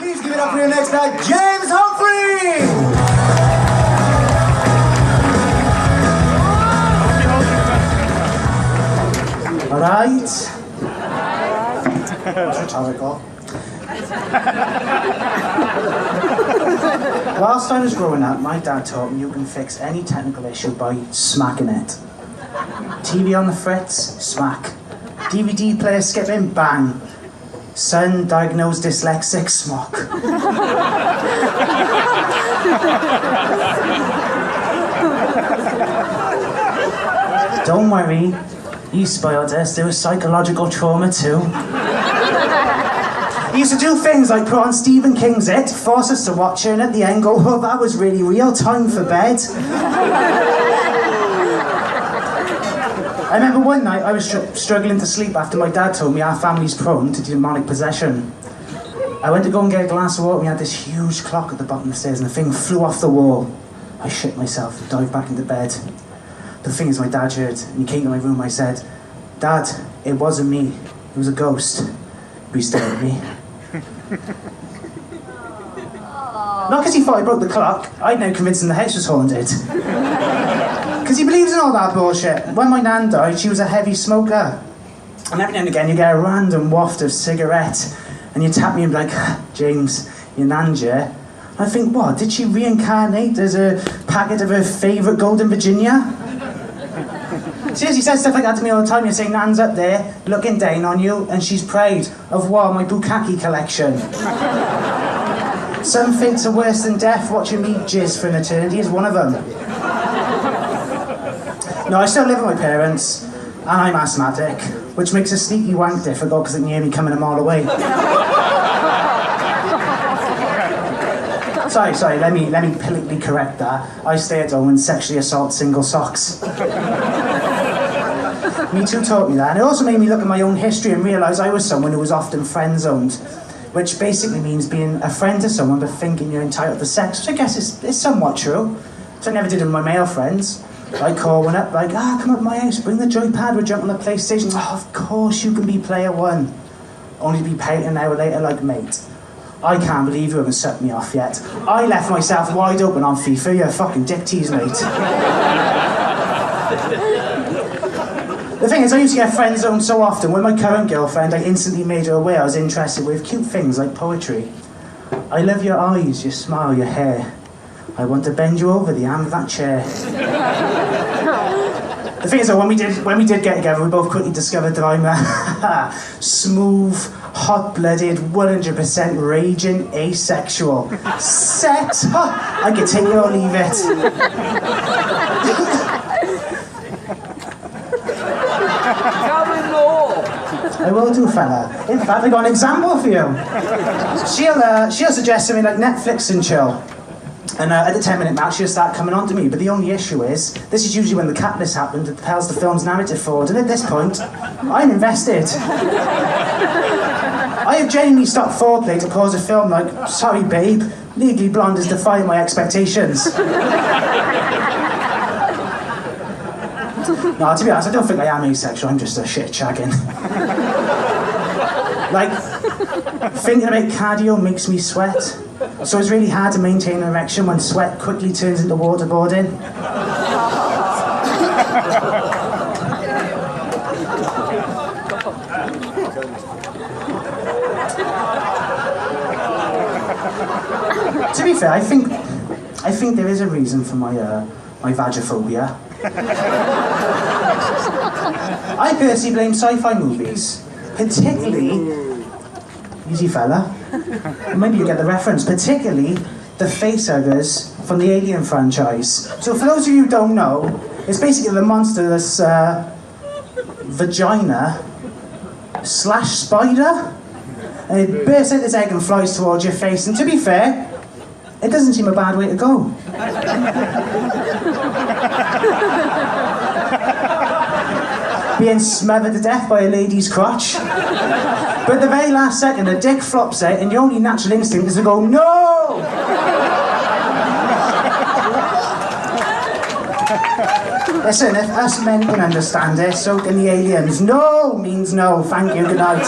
Please give it up for your next guy, James Humphreys! Alright. What's rhetorical? Whilst I was growing up, my dad taught me you can fix any technical issue by smacking it. TV on the fritz, smack. DVD player skipping, bang. Son diagnosed dyslexic, smock. Don't worry, you spoiled us. There was psychological trauma too. He used to do things like put on Stephen King's It, force us to watch it, and at the end go, oh, that was really real, time for bed. I remember one night I was struggling to sleep after my dad told me our family's prone to demonic possession. I went to go and get a glass of water and we had this huge clock at the bottom of the stairs and the thing flew off the wall. I shit myself and dived back into bed. The thing is my dad heard and he came to my room. I said, Dad, it wasn't me, it was a ghost. But he stared at me. Not because he thought I broke the clock, I'd now convinced him the house was haunted. Because he believes in all that bullshit. When my nan died, she was a heavy smoker. And every now and again you get a random waft of cigarette and you tap me and be like, James, your nan's yeah? I think, what, did she reincarnate as a packet of her favourite Golden Virginia? Seriously, he says stuff like that to me all the time. You say, Nan's up there, looking down on you, and she's proud of what? My bukkake collection. Some things are worse than death. Watching me jizz for an eternity is one of them. No, I still live with my parents, and I'm asthmatic, which makes a sneaky wank difficult because it can hear me coming a mile away. Sorry, let me politically correct that. I stay at home and sexually assault single socks. Me Too taught me that, and it also made me look at my own history and realise I was someone who was often friend-zoned, which basically means being a friend to someone but thinking you're entitled to sex, which I guess is somewhat true. So I never did it with my male friends. I call one up, like, come up to my house, bring the joypad, we'll jump on the PlayStation. Oh, of course you can be player one. Only to be paid an hour later like, mate, I can't believe you haven't sucked me off yet. I left myself wide open on FIFA, you're a fucking dick tease, mate. The thing is, I used to get friend zoned so often. With my current girlfriend, I instantly made her aware I was interested with cute things like poetry. I love your eyes, your smile, your hair. I want to bend you over the arm of that chair. The thing is, though, when we did get together, we both quickly discovered that I'm smooth, hot-blooded, 100% raging asexual. Sex? Huh, I can take it or leave it. I will do, fella. In fact, I got an example for you. She'll suggest something like Netflix and chill. And at the 10-minute mark, she'll start coming on to me. But the only issue is, this is usually when the catalyst happened that propels the film's narrative forward. And at this point, I'm invested. I have genuinely stopped foreplay to pause a film like, sorry babe, Legally Blonde is defying my expectations. No, to be honest, I don't think I am asexual, I'm just a shit shagging. Like, thinking about cardio makes me sweat, so it's really hard to maintain an erection when sweat quickly turns into waterboarding. To be fair, I think there is a reason for my vagophobia. I personally blame sci-fi movies, particularly, easy fella, maybe you get the reference, particularly the facehuggers from the Alien franchise. So for those of you who don't know, it's basically the monster that's vagina / spider, and it bursts out its egg and flies towards your face, and to be fair, it doesn't seem a bad way to go. Being smothered to death by a lady's crotch. But at the very last second, a dick flops out and your only natural instinct is to go, no! Listen, if us men can understand it, so can the aliens. No means no. Thank you, good night.